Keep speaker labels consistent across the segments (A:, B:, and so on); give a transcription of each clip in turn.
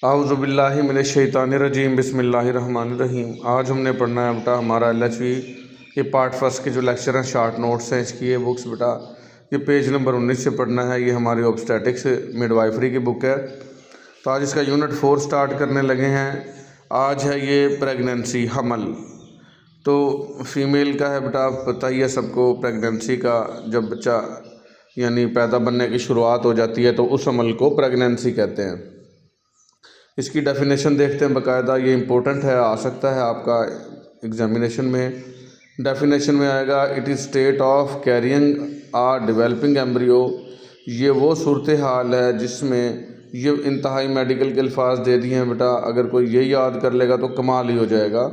A: आउज़ुबिल्लाहि मिनश्शैतानिर्रजीम बिस्मिल्लाहिर्रहमानिर्रहीम। आज हमने पढ़ना है बेटा हमारा LHV के पार्ट फर्स्ट के जो लेक्चर हैं, शॉर्ट नोट्स हैं इसकी। ये बुक्स बेटा ये पेज नंबर 19 से पढ़ना है। ये हमारी ऑब्स्टेटिक्स मिडवाइफरी की बुक है। तो आज इसका यूनिट 4 स्टार्ट करने लगे हैं। आज है ये प्रेगनेंसी, हमल। तो फीमेल का है बेटा, पता ही है सबको, प्रेगनेंसी का जब बच्चा यानी पैदा बनने की शुरुआत हो जाती है तो उस अमल को प्रेगनेंसी कहते हैं। इसकी डेफिनेशन देखते हैं बाकायदा, ये इम्पोर्टेंट है, आ सकता है आपका एग्जामिनेशन में। डेफिनेशन में आएगा, it is state of carrying a developing embryo. ये वो सूरत हाल है जिसमें ये इंतहाई मेडिकल के अल्फाज दे दिए हैं बेटा, अगर कोई ये याद कर लेगा तो कमाल ही हो जाएगा।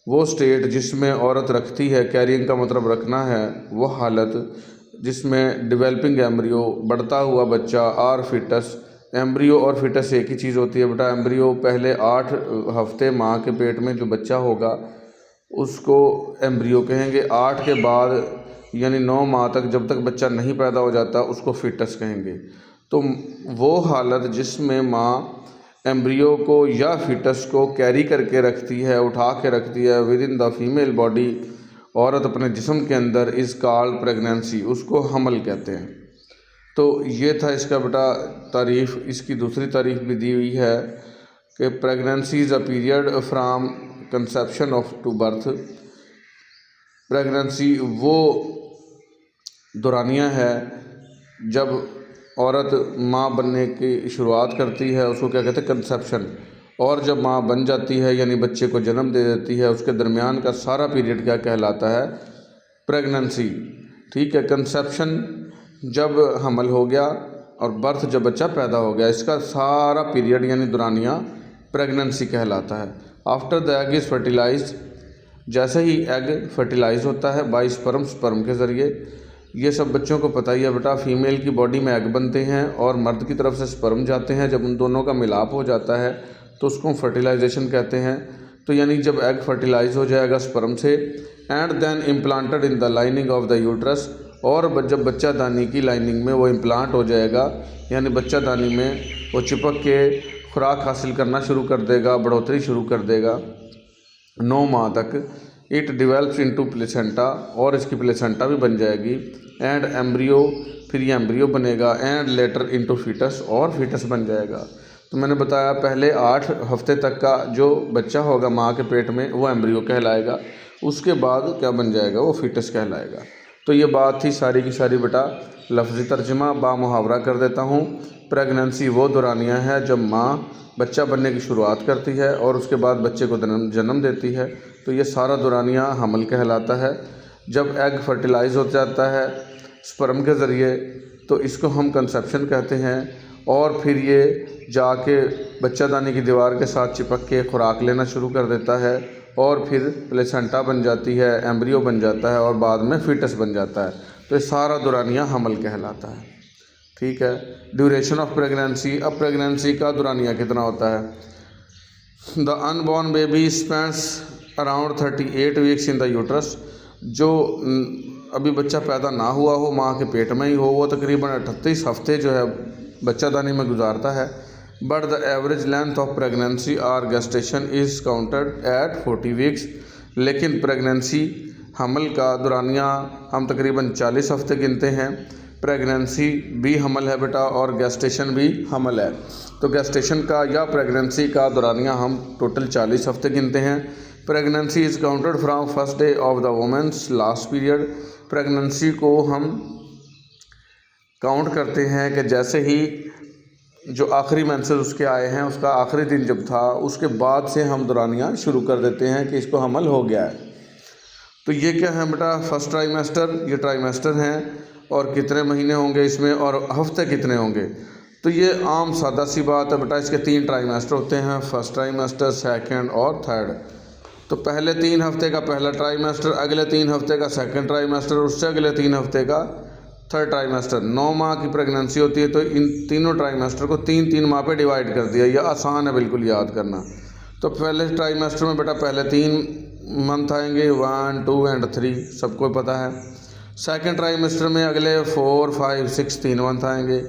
A: वो स्टेट जिसमें औरत रखती है, कैरिंग का मतलब रखना है, वो हालत जिसमें डेवलपिंग एम्ब्रियो बढ़ता हुआ बच्चा और फिटस, एम्ब्रियो और फिटस एक ही चीज़ होती है बेटा। एम्ब्रियो पहले 8 हफ्ते माँ के पेट में जो बच्चा होगा उसको एम्ब्रियो कहेंगे। 8 के बाद यानी 9 माह तक, जब तक बच्चा नहीं पैदा हो जाता, उसको फिटस कहेंगे। तो वो हालत जिसमें माँ एम्ब्रियो को या फिटस को कैरी करके रखती है, उठा के रखती है with in the female body, औरत अपने जिस्म के अंदर, इज़ कॉल्ड प्रेगनेंसी, उसको हमल कहते हैं। तो ये था इसका बेटा तारीफ़। इसकी दूसरी तारीफ़ भी दी हुई है कि pregnancy is a period from conception of to birth. Pregnancy वो दौरानिया है जब औरत माँ बनने की शुरुआत करती है, उसको क्या कहते हैं, कंसेप्शन। और जब माँ बन जाती है यानी बच्चे को जन्म दे देती है, उसके दरमियान का सारा पीरियड क्या कहलाता है, प्रेगनेंसी। ठीक है, कंसेप्शन जब हमल हो गया और बर्थ जब बच्चा पैदा हो गया, इसका सारा पीरियड यानी दौरानिया प्रेगनेंसी कहलाता है। After the egg is fertilised, जैसे ही एग फर्टिलाइज होता है बाय स्पर्म, स्पर्म के ज़रिए, ये सब बच्चों को पता ही है बेटा। फीमेल की बॉडी में एग बनते हैं और मर्द की तरफ से स्पर्म जाते हैं। जब उन दोनों का मिलाप हो जाता है तो उसको फर्टिलाइजेशन कहते हैं। तो यानी जब एग फर्टिलाइज हो जाएगा स्पर्म से, and then implanted in the lining of the uterus, और जब बच्चा दानी की लाइनिंग में वो इम्प्लांट हो जाएगा यानी बच्चा दानी में वो चिपक के खुराक हासिल करना शुरू कर देगा, बढ़ोतरी शुरू कर देगा 9 माह तक। इट डिवेल्प्स इनटू प्लेसेंटा, और इसकी प्लेसेंटा भी बन जाएगी। एंड एम्ब्रियो, फिर ये एम्ब्रियो बनेगा। एंड लेटर इनटू फिटस, और फिटस बन जाएगा। तो मैंने बताया पहले 8 हफ्ते तक का जो बच्चा होगा माँ के पेट में वो एम्ब्रियो कहलाएगा, उसके बाद क्या बन जाएगा, वो फिटस कहलाएगा। तो ये बात थी सारी की सारी बेटा। लफ्ज़ी तर्जमा बा मुहावरा कर देता हूँ। प्रेगनेंसी वो दौरानिया है जब माँ बच्चा बनने की शुरुआत करती है और उसके बाद बच्चे को जन्म देती है, तो ये सारा दौरानिया हमल कहलाता है। जब एग फर्टिलाइज हो जाता है स्पर्म के ज़रिए तो इसको हम कंसेप्शन कहते हैं, और फिर ये जाके बच्चादानी की दीवार के साथ चिपक के खुराक लेना शुरू कर देता है, और फिर प्लेसेंटा बन जाती है, एम्ब्रियो बन जाता है, और बाद में फिटस बन जाता है। तो ये सारा दौरानिया हमल कहलाता है। ठीक है, ड्यूरेशन ऑफ प्रेगनेंसी। अब प्रेगनेंसी का दौरानिया कितना होता है। The unborn baby spends around 38 weeks in the uterus. जो अभी बच्चा पैदा ना हुआ हो, माँ के पेट में ही हो, वो तकरीबन 38 हफ्ते जो है बच्चादानी में गुजारता है। But the average length of pregnancy और gestation is counted at 40 weeks. लेकिन प्रेगनेंसी, हमल का दौरानिया हम तकरीबन 40 हफ्ते गिनते हैं। प्रेगनेंसी भी हमल है बेटा और गेस्टेशन भी हमल है। तो गेस्टेशन का या प्रेगनेंसी का दौरानिया हम टोटल 40 हफ्ते गिनते हैं। Pregnancy is counted from first day of the women's last period. Pregnancy को हम काउंट करते हैं कि जैसे ही जो आखिरी मेंसेस उसके आए हैं, उसका आखिरी दिन जब था, उसके बाद से हम दौरानिया शुरू कर देते हैं कि इसको हमल हो गया है। तो ये क्या है बेटा, फर्स्ट ट्राइमेस्टर, ये ट्राइमेस्टर हैं, और कितने महीने होंगे इसमें और हफ्ते कितने होंगे। तो ये आम सादा सी बात है बेटा। इसके 3 ट्राइमेस्टर होते हैं, फर्स्ट ट्राइमेस्टर, सेकंड और थर्ड। तो पहले 3 हफ्ते का पहला ट्राइमेस्टर, अगले 3 हफ्ते का सेकंड ट्राइमेस्टर, उससे अगले 3 हफ्ते का थर्ड ट्राइमेस्टर। 9 माह की प्रेगनेंसी होती है, तो इन तीनों ट्राइमेस्टर को 3-3 माह पे डिवाइड कर दिया। यह आसान है बिल्कुल याद करना। तो पहले ट्राइमेस्टर में बेटा पहले 3 मंथ आएंगे, 1, 2 एंड 3, सबको पता है। सेकंड ट्राइमेस्टर में अगले 4, 5, 6 3 मंथ आएंगे।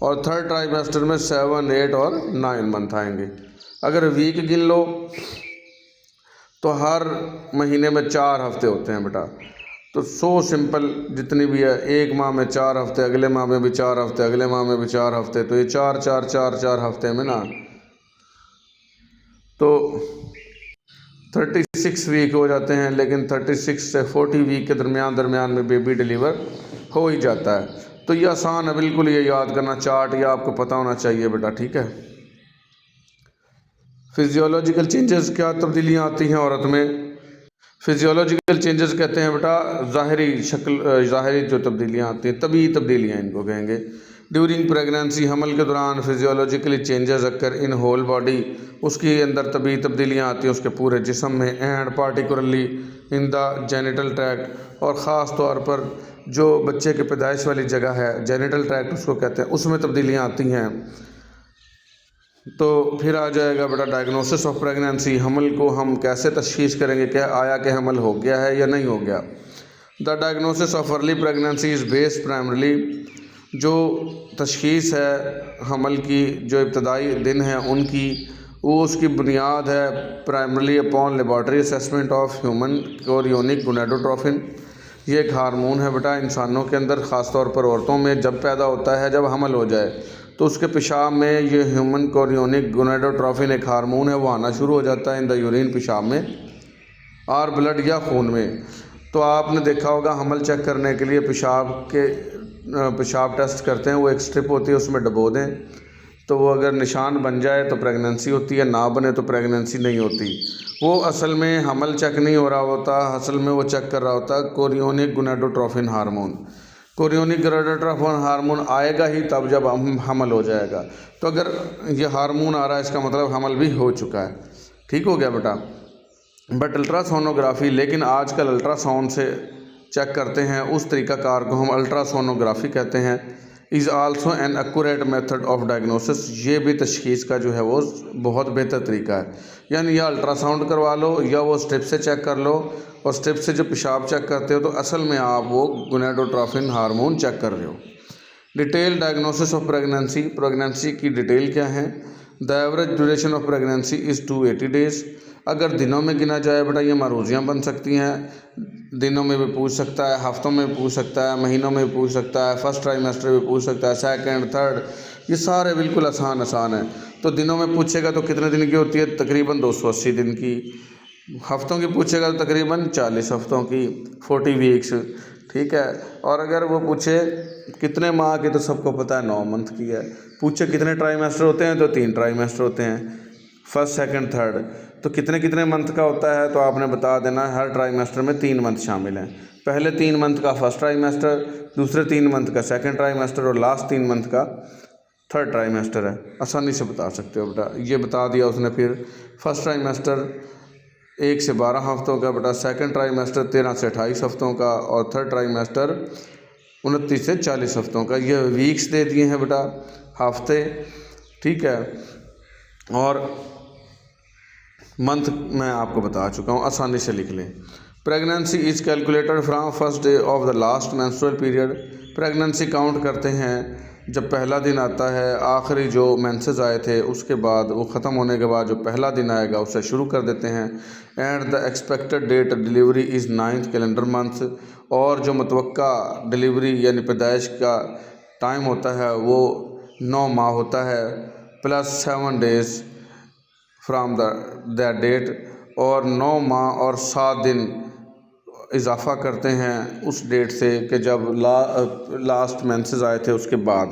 A: और थर्ड ट्राइमेस्टर में 7, 8 और 9 मंथ आएंगे। अगर वीक गिन लो तो हर महीने में 4 हफ्ते होते हैं बेटा। तो सो सिंपल जितनी भी है, एक माह में 4 हफ्ते, अगले माह में भी 4 हफ्ते, अगले माह में भी 4 हफ्ते, तो ये 4 4 4 4 हफ्ते में ना तो 36 वीक हो जाते हैं। लेकिन 36 से 40 वीक के दरमियान में बेबी डिलीवर हो ही जाता है। तो ये आसान है, बिल्कुल ये याद करना चार्ट, ये आपको पता होना चाहिए बेटा, ठीक है। फिजियोलॉजिकल चेंजेस, क्या तब्दीलियाँ आती हैं औरत में? फिजियोलॉजिकल चेंजेस कहते हैं बेटा ज़ाहरी शक्ल, ज़ाहरी जो तब्दीलियाँ आती हैं, तभी तब्दीलियाँ इनको कहेंगे। ड्यूरिंग प्रेगनेंसी, हमल के दौरान physiologically changes occur in whole body, उसके अंदर तभी तब्दीलियाँ आती हैं उसके पूरे जिस्म में, and particularly in the genital tract, और ख़ास तौर पर जो बच्चे के पैदाइश वाली जगह है, जेनिटल ट्रैक्ट उसको कहते हैं, उसमें तब्दीलियाँ आती हैं। तो फिर आ जाएगा बेटा डायग्नोसिस ऑफ प्रेगनेंसी, हमल को हम कैसे तशखीस करेंगे, क्या आया कि हमल हो गया है या नहीं हो गया। The diagnosis of early pregnancy is based primarily, जो तशखीस है हमल की, जो इब्तदाई दिन है उनकी, वो उसकी बुनियाद है primarily upon laboratory assessment of human chorionic gonadotrophin. ये एक हार्मोन है बेटा इंसानों के अंदर, ख़ास तौर पर औरतों में जब पैदा होता है, जब हमल हो जाए तो उसके पेशाब में ये ह्यूमन कोरियोनिक गोनेडोट्रोफिन एक हार्मोन है, वो आना शुरू हो जाता है इन द यूरिन, पेशाब में और ब्लड या खून में। तो आपने देखा होगा हमल चेक करने के लिए पेशाब टेस्ट करते हैं, वो एक स्ट्रिप होती है, उसमें डबो दें, तो वो अगर निशान बन जाए तो प्रेगनेंसी होती है, ना बने तो प्रेगनेंसी नहीं होती। वो असल में हमल चेक नहीं हो रहा होता, असल में वो चेक कर रहा होता chorionic gonadotrophin hormone. Chorionic gonadotrophin hormone आएगा ही तब जब हमल हो जाएगा। तो अगर ये हार्मोन आ रहा है इसका मतलब हमल भी हो चुका है, ठीक हो गया बेटा। बट अल्ट्रासोनोग्राफी, लेकिन आजकल अल्ट्रासाउंड से चेक करते हैं, उस तरीक़ाकार को हम अल्ट्रासोनोग्राफी कहते हैं। Is also an accurate method of diagnosis, ये भी तशखीस का जो है वो बहुत बेहतर तरीका है। यानी या अल्ट्रासाउंड करवा लो या वो स्ट्रिप से चेक कर लो, और स्ट्रिप से जो पेशाब चेक करते हो तो असल में आप वो गोनेडोट्रोफिन हार्मोन चेक कर रहे हो। Detail diagnosis of pregnancy, pregnancy की डिटेल क्या है? The average duration of pregnancy is 280 days. अगर दिनों में गिना जाए बेटा ये मारूजियाँ बन सकती हैं, दिनों में भी पूछ सकता है, हफ्तों में भी पूछ सकता है, महीनों में भी पूछ सकता है, फर्स्ट ट्राइमेस्टर में पूछ सकता है, सेकंड, थर्ड, ये सारे बिल्कुल आसान है। तो दिनों में पूछेगा तो कितने दिन की होती है? तकरीबन 280 दिन की। हफ्तों की पूछेगा तो तकरीबन 40 हफ्तों की, 40 वीक्स, ठीक है। और अगर वो पूछे कितने माह की, तो सबको पता है 9 मंथ की है। पूछे कितने ट्राइमेस्टर होते हैं, तो 3 ट्राइमेस्टर होते हैं, फर्स्ट, सेकंड, थर्ड। तो कितने मंथ का होता है, तो आपने बता देना हर ट्राइमेस्टर में 3 मंथ शामिल हैं। पहले 3 मंथ का फर्स्ट ट्राइमेस्टर, दूसरे 3 मंथ का सेकंड ट्राइमेस्टर, और लास्ट 3 मंथ का थर्ड ट्राइमेस्टर है। आसानी से बता सकते हो बेटा, ये बता दिया उसने। फिर फर्स्ट ट्राइमेस्टर 1 से 12 हफ्तों का बेटा, सेकंड ट्राइमेस्टर 13 से 28 हफ्तों का, और थर्ड ट्राइमेस्टर 29 से 40 हफ्तों का। ये वीक्स दे दिए हैं बेटा, हफ्ते, ठीक है। और मंथ मैं आपको बता चुका हूँ, आसानी से लिख लें। Pregnancy is calculated from first day of the last menstrual period. Pregnancy count करते हैं जब पहला दिन आता है, आखिरी जो मेंसेस आए थे उसके बाद, वो ख़त्म होने के बाद जो पहला दिन आएगा उससे शुरू कर देते हैं। And the expected date delivery is 9th calendar month, और जो मतवक्का डिलीवरी यानी पैदाइश का टाइम होता है वो 9 माह होता है, plus 7 days from that date, और 9 माह और 7 दिन इजाफ़ा करते हैं उस डेट से कि जब लास्ट मेंसेस आए थे उसके बाद।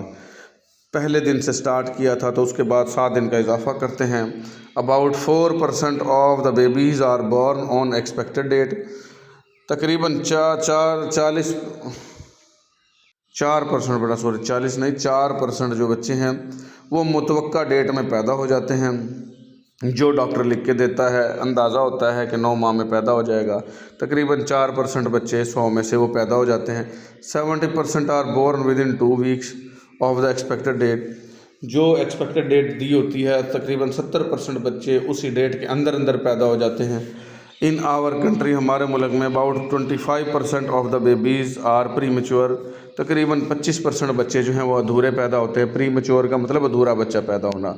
A: पहले दिन से स्टार्ट किया था तो उसके बाद 7 दिन का इजाफ़ा करते हैं। About 4% of the babies are born on expected date. तकरीबन 4% जो बच्चे हैं वो मुतवक्का डेट में पैदा हो जाते हैं, जो डॉक्टर लिख के देता है। अंदाज़ा होता है कि 9 माह में पैदा हो जाएगा। तकरीबन 4% बच्चे 100 में से वो पैदा हो जाते हैं। 70% are born within 2 weeks of the expected date. जो एक्सपेक्टेड डेट दी होती है तकरीबन 70% बच्चे उसी डेट के अंदर पैदा हो जाते हैं। इन आवर कंट्री, हमारे मुल्क में about 25% of the babies are premature, तकरीबन 25% बच्चे जो हैं वो अधूरे पैदा होते हैं। प्री मेच्योर का मतलब अधूरा बच्चा पैदा होना।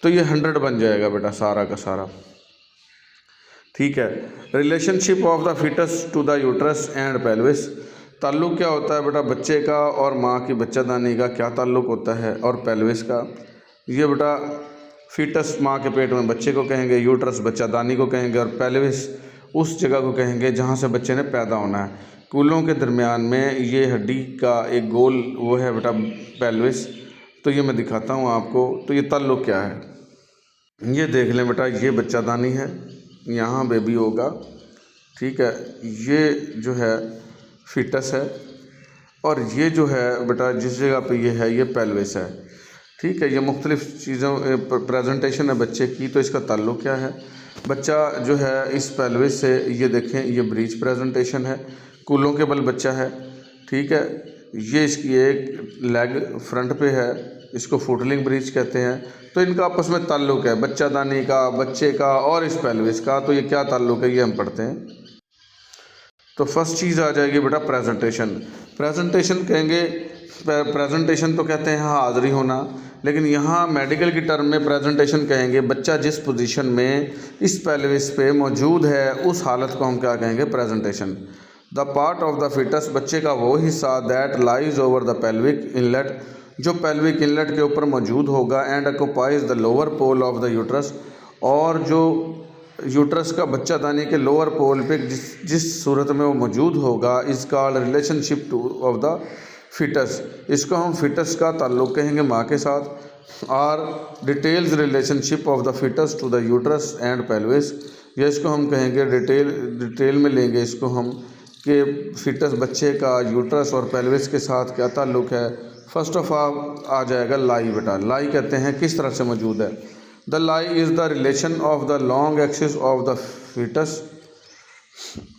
A: तो ये 100 बन जाएगा बेटा सारा का सारा, ठीक है। Relationship of the foetus to the uterus and pelvis, ताल्लुक़ क्या होता है बेटा बच्चे का और माँ की बच्चादानी का क्या ताल्लुक़ होता है, और पेल्विस का। ये बेटा फीटस माँ के पेट में बच्चे को कहेंगे, यूट्रस बच्चादानी को कहेंगे, और पेल्विस उस जगह को कहेंगे जहाँ से बच्चे ने पैदा होना है। कूलों के दरमियान में ये हड्डी का एक गोल वो है बेटा पेल्विस। तो ये मैं दिखाता हूँ आपको। तो ये ताल्लुक़ क्या है, ये देख लें बेटा, ये बच्चादानी है, यहाँ बेबी होगा, ठीक है। ये जो है फीटस है, और ये जो है बेटा जिस जगह पे ये है ये पेल्विस है, ठीक है। ये मुख्तलिफ़ चीज़ों प्रेजेंटेशन है बच्चे की। तो इसका ताल्लुक़ क्या है, बच्चा जो है इस पेल्विस से, ये देखें ये ब्रीच प्रेजेंटेशन है, कूलों के बल बच्चा है, ठीक है। ये इसकी एक लेग फ्रंट पे है, इसको फुटलिंग ब्रीच कहते हैं। तो इनका आपस में ताल्लुक़ है बच्चादानी का, बच्चे का और इस पेल्विस का। तो ये क्या ताल्लुक़ है ये हम पढ़ते हैं। तो फर्स्ट चीज़ आ जाएगी बेटा प्रेजेंटेशन। प्रेजेंटेशन कहेंगे, प्रेजेंटेशन तो कहते हैं हाज़िरी होना, लेकिन यहाँ मेडिकल की टर्म में प्रेजेंटेशन कहेंगे बच्चा जिस पोजीशन में इस पेल्विस पे मौजूद है उस हालत को हम क्या कहेंगे, presentation. The part of the foetus, बच्चे का वो हिस्सा that lies over the pelvic inlet, जो पेल्विक इनलेट के ऊपर मौजूद होगा, and occupies the lower pole of the uterus, और जो यूट्रस का बच्चादानी के लोअर पोल पे जिस सूरत में वो मौजूद होगा, is called relationship to of the foetus. इसको हम फीटस का ताल्लुक़ कहेंगे माँ के साथ। और details relationship of the foetus to the uterus and pelvis, ये इसको हम कहेंगे डिटेल में लेंगे इसको हम कि फीटस बच्चे का यूट्रस और पेल्विस के साथ क्या ताल्लुक़ है। फर्स्ट ऑफ ऑल आ जाएगा लाई बेटा। लाई कहते हैं किस तरह से मौजूद है। The lie is the relation of the long axis of the foetus.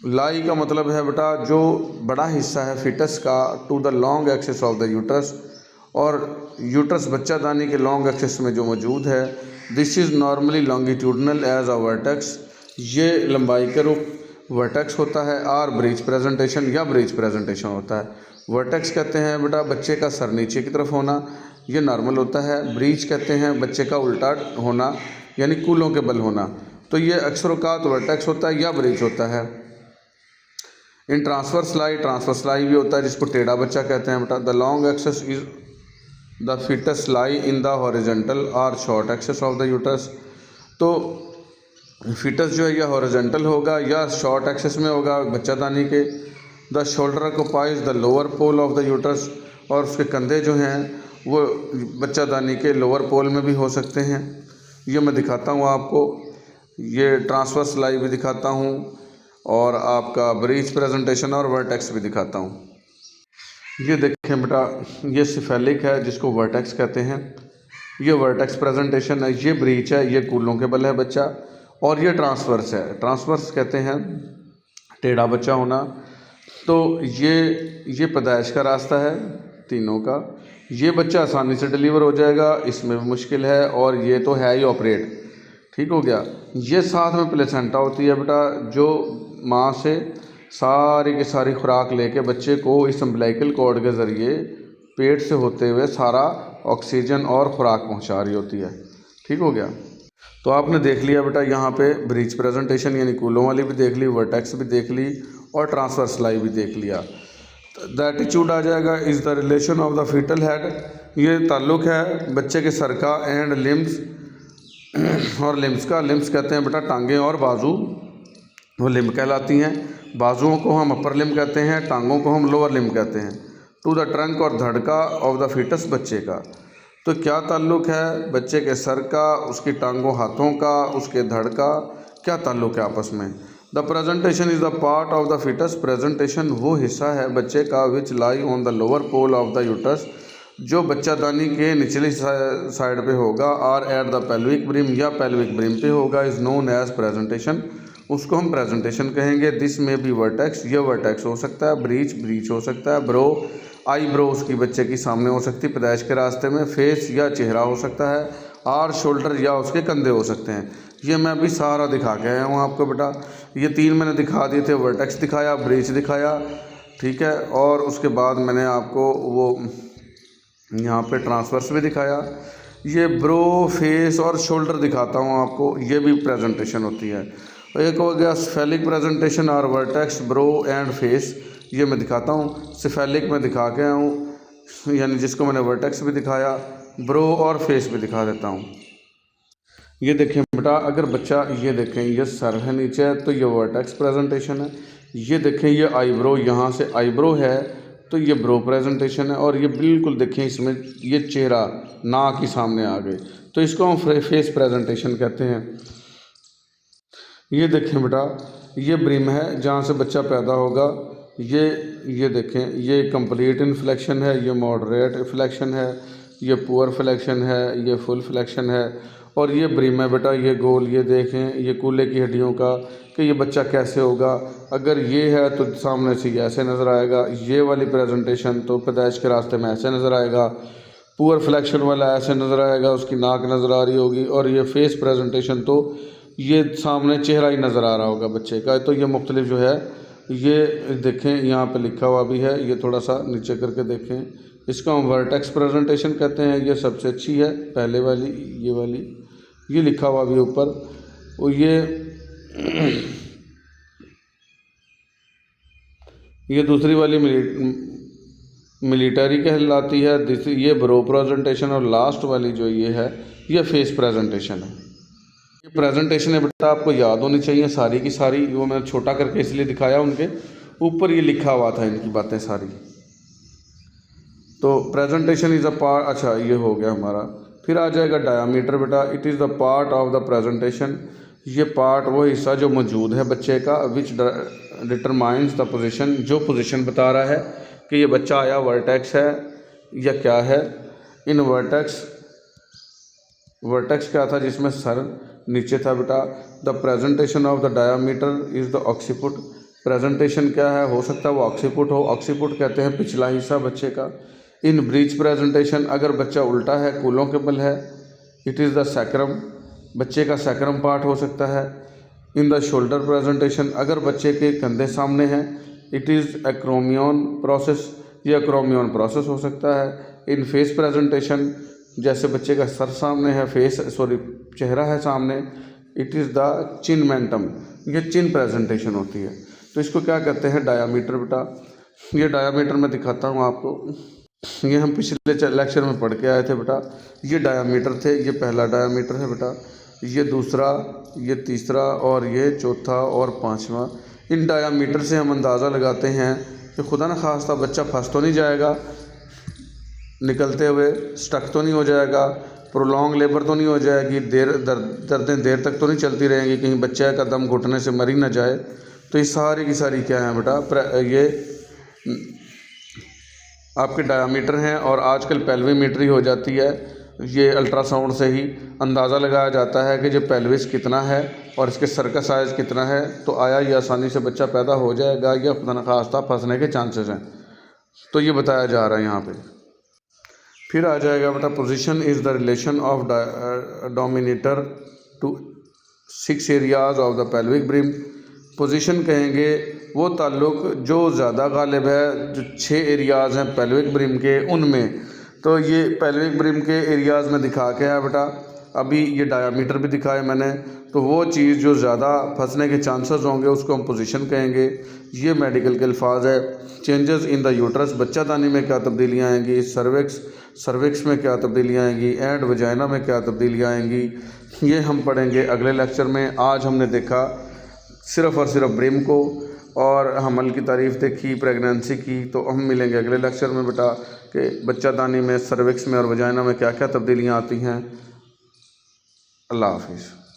A: Lie का मतलब है बेटा जो बड़ा हिस्सा है फीटस का, to the long axis of the uterus, और यूट्रस बच्चादानी के लॉन्ग एक्सिस में जो मौजूद है। This is normally longitudinal as a vertex, ये लंबाई के रूप वर्टेक्स होता है। और ब्रीच प्रेजेंटेशन या ब्रीच प्रेजेंटेशन होता है। वर्टेक्स कहते हैं बेटा बच्चे का सर नीचे की तरफ होना, ये नॉर्मल होता है। ब्रीच कहते हैं बच्चे का उल्टा होना, यानी कूलों के बल होना। तो ये अक्सर औक़ात वर्टेक्स होता है या ब्रीच होता है। इन ट्रांसवर्स लाई भी होता है जिसको टेढ़ा बच्चा कहते हैं बेटा। The long axis is the foetus lie in the horizontal और short axis of the uterus. तो फीटस जो है या हॉरिजॉन्टल होगा या शॉर्ट एक्सिस में होगा बच्चादानी के। The shoulder occupies the lower pole of the uterus, और उसके कंधे जो हैं वो बच्चादानी के लोअर पोल में भी हो सकते हैं। ये मैं दिखाता हूँ आपको, ये ट्रांसवर्स लाई भी दिखाता हूँ, और आपका ब्रीच प्रेजेंटेशन और वर्टेक्स भी दिखाता हूँ। ये देखें बेटा, ये सिफेलिक है जिसको वर्टेक्स कहते हैं, ये वर्टेक्स प्रेजेंटेशन है। ये ब्रीच है, ये कूलों के बल है बच्चा, और ये ट्रांसवर्स है। ट्रांसवर्स कहते हैं टेढ़ा बच्चा होना। तो ये पैदाइश का रास्ता है तीनों का। ये बच्चा आसानी से डिलीवर हो जाएगा, इसमें भी मुश्किल है, और ये तो है ही ऑपरेट, ठीक हो गया। ये साथ में प्लेसेंटा होती है बेटा, जो माँ से सारी की सारी खुराक लेके बच्चे को इस अम्बिलिकल कॉर्ड के ज़रिए पेट से होते हुए सारा ऑक्सीजन और ख़ुराक पहुँचा रही होती है, ठीक हो गया। तो आपने देख लिया बेटा यहाँ पे ब्रीच प्रेजेंटेशन यानी कूलों वाली भी देख ली, वर्टेक्स भी देख ली, और ट्रांसवर्स लाई भी देख लिया। द एटीट्यूड आ जाएगा is the relation of the foetal head, ये ताल्लुक़ है बच्चे के सर का, एंड लिम्स और लिम्स का। लिम्स कहते हैं बेटा टांगें और बाजू, वो लिम्ब कहलाती हैं। बाजुओं को हम अपर लिम्ब कहते हैं, टांगों को हम लोअर लिम्ब कहते हैं। टू द ट्रंक और धड़ का ऑफ द फीटस, बच्चे का। तो क्या ताल्लुक़ है बच्चे के सर का, उसकी टांगों हाथों का, उसके धड़ का, क्या ताल्लुक़ है आपस में। The presentation is the part of the foetus, presentation वो हिस्सा है बच्चे का which lie on the lower pole of the uterus, जो बच्चादानी के निचली साइड पे होगा, और एट द पेल्विक ब्रिम या पेल्विक ब्रिम पे होगा, इज़ नोन एज प्रेजेंटेशन, उसको हम प्रेजेंटेशन कहेंगे। दिस में भी वर्टेक्स, ये वर्टेक्स हो सकता है, ब्रीच हो सकता है, ब्रो आई ब्रो उसकी बच्चे की सामने हो सकती है पैदाइश के रास्ते में, फेस या चेहरा हो सकता है, आर शोल्डर या उसके कंधे हो सकते हैं। ये मैं अभी सारा दिखा के आया हूँ आपको बेटा। ये 3 मैंने दिखा दिए थे, वर्टेक्स दिखाया, ब्रीच दिखाया, ठीक है, और उसके बाद मैंने आपको वो यहाँ पे ट्रांसवर्स भी दिखाया। ये ब्रो, फेस और शोल्डर दिखाता हूँ आपको, ये भी प्रेजेंटेशन होती है। एक हो गया सिफेलिक प्रेजेंटेशन और वर्टेक्स, ब्रो एंड फेस, ये मैं दिखाता हूँ। सिफेलिक में दिखा के आया हूँ, यानी जिसको मैंने वर्टेक्स भी दिखाया, ब्रो और फेस भी दिखा देता हूँ। ये देखें बेटा, अगर बच्चा ये देखें, ये सर है नीचे तो ये वर्टेक्स प्रेजेंटेशन है। ये देखें, ये आईब्रो, यहाँ से आईब्रो है तो ये ब्रो प्रेजेंटेशन है। और ये बिल्कुल देखें, इसमें ये चेहरा नाक ही सामने आ गए तो इसको हम फेस प्रेजेंटेशन कहते हैं। ये देखें बेटा, ये ब्रिम है जहाँ से बच्चा पैदा होगा। ये देखें, ये कंप्लीट इन्फ्लेक्शन है, ये मॉडरेट इन्फ्लेक्शन है, ये पुअर फ्लेक्शन है, ये फुल फ्लेक्शन है। और ये ब्रिम है बेटा, ये गोल, ये देखें, ये कूल्हे की हड्डियों का कि ये बच्चा कैसे होगा। अगर ये है तो सामने से ये ऐसे नज़र आएगा, ये वाली प्रेजेंटेशन तो पैदाइश के रास्ते में ऐसे नज़र आएगा, पुअर फ्लेक्शन वाला ऐसे नज़र आएगा, उसकी नाक नज़र आ रही होगी। और ये फेस प्रेजेंटेशन तो ये सामने चेहरा ही नज़र आ रहा होगा बच्चे का। तो ये मुख्तलिफ जो है, ये देखें यहाँ पे लिखा हुआ भी है, ये थोड़ा सा नीचे करके देखें, इसको हम वर्टेक्स प्रेजेंटेशन कहते हैं। ये सबसे अच्छी है, पहले वाली, ये वाली, ये लिखा हुआ भी ऊपर। और ये दूसरी वाली मिलिटरी कहलाती है। ये ब्रो प्रेजेंटेशन। और लास्ट वाली जो ये है, ये फेस प्रेजेंटेशन है। ये प्रेजेंटेशन है बेटा, आपको याद होनी चाहिए सारी की सारी। वो मैंने छोटा करके इसलिए दिखाया, उनके ऊपर ये लिखा हुआ था इनकी बातें सारी। तो प्रेजेंटेशन इज़ अ पार्ट, अच्छा ये हो गया हमारा। फिर आ जाएगा डायामीटर बेटा। It is the part of the presentation. ये पार्ट, वो हिस्सा जो मौजूद है बच्चे का, विच डिटरमाइंस द पोजीशन, जो पोजीशन बता रहा है कि ये बच्चा आया वर्टेक्स है या क्या है। इन वर्टेक्स क्या था, जिसमें सर नीचे था बेटा। The presentation of the diameter is the occiput. Presentation क्या है, हो सकता है वो ऑक्सीपुट हो। ऑक्सीपुट कहते हैं पिछला हिस्सा बच्चे का। इन ब्रीच प्रेजेंटेशन, अगर बच्चा उल्टा है, कूलों के बल है, इट इज़ द सैक्रम, बच्चे का सैक्रम पार्ट हो सकता है। इन द शोल्डर प्रेजेंटेशन, अगर बच्चे के कंधे सामने हैं, इट इज़ एक्रोमियन प्रोसेस, ये एक्रोमियन प्रोसेस हो सकता है। इन फेस प्रेजेंटेशन, जैसे बच्चे का सर सामने है, चेहरा है सामने, it is the chin mentum, ये चिन प्रेजेंटेशन होती है। तो इसको क्या कहते हैं, डायामीटर बेटा। ये डायामीटर मैं दिखाता हूँ आपको। ये हम पिछले लेक्चर में पढ़ के आए थे बेटा। ये डायामीटर थे, ये पहला डायामीटर है बेटा, ये दूसरा, ये तीसरा, और ये चौथा और पांचवा। इन डायामीटर से हम अंदाज़ा लगाते हैं कि खुदा न खास्ता बच्चा फंस तो नहीं जाएगा निकलते हुए, स्टक तो नहीं हो जाएगा, प्रोलॉन्ग लेबर तो नहीं हो जाएगी, दर्दें देर तक तो नहीं चलती रहेंगी, कहीं बच्चे का दम घुटने से मर ही ना जाए। तो ये सारी की सारी क्या है बेटा, ये आपके डायामीटर हैं। और आजकल पेल्विमीट्री हो जाती है, ये अल्ट्रासाउंड से ही अंदाज़ा लगाया जाता है कि जो पेल्विस कितना है और इसके सर का साइज़ कितना है, तो आया ये आसानी से बच्चा पैदा हो जाएगा या खुदा न खास्ता फंसने के चांसेस हैं। तो ये बताया जा रहा है यहाँ पे। फिर आ जाएगा बेटा, position is the relation of denominator to 6 areas of the pelvic brim. Position कहेंगे वो ताल्लुक़ जो ज़्यादा गालिब है, जो 6 एरियाज़ हैं पेल्विक ब्रिम के, उनमें। तो ये पेल्विक ब्रिम के एरियाज़ में दिखा के है बेटा। अभी ये डायामीटर भी दिखाए मैंने। तो वो चीज़ जो ज़्यादा फंसने के चांसेस होंगे उसको हम पोजीशन कहेंगे। ये मेडिकल के अल्फाज है। चेंजेस इन द यूट्रस, बच्चादानी में क्या तब्दीलियाँ आएंगी, सर्विक्स में क्या तब्दीलियाँ आएंगी, एंड वजाइना में क्या तब्दीलियाँ आएंगी, ये हम पढ़ेंगे अगले लेक्चर में। आज हमने देखा सिर्फ़ और सिर्फ ब्रिम को और हमल की तारीफ़ देखी, प्रेगनेंसी की। तो हम मिलेंगे अगले लेक्चर में बेटा कि बच्चादानी में, सर्विक्स में और वजाइना में क्या क्या तब्दीलियाँ आती हैं। अल्लाह हाफिज़।